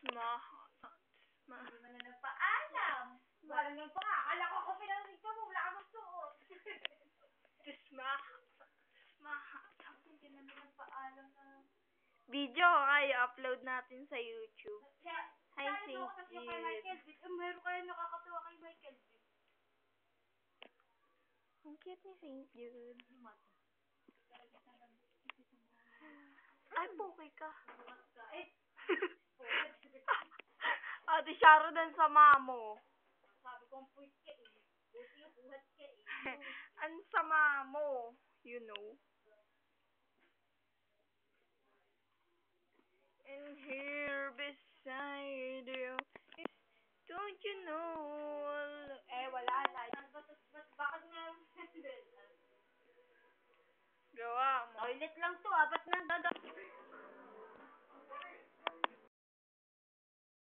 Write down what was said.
Hindi mo na nagpaalam. Wala nang akala ko ako pinarinig ka mo. Wala ka magsuot. Hindi na nagpaalam na. Video ay upload natin sa YouTube. Hi, St. Jude. Meron kayo nakakatawa kay Michael Jude. Ang cute ni St. Jude. Ay, poke ka. Ate Sharo din sa mamo. Sabi kong puwit ka eh. Buti yung buhat ka eh. Ang sama mo, you know. And here beside you is, don't you know? Wala na. Bakit nga? Gawa mo. Toilet lang to ah. Ba't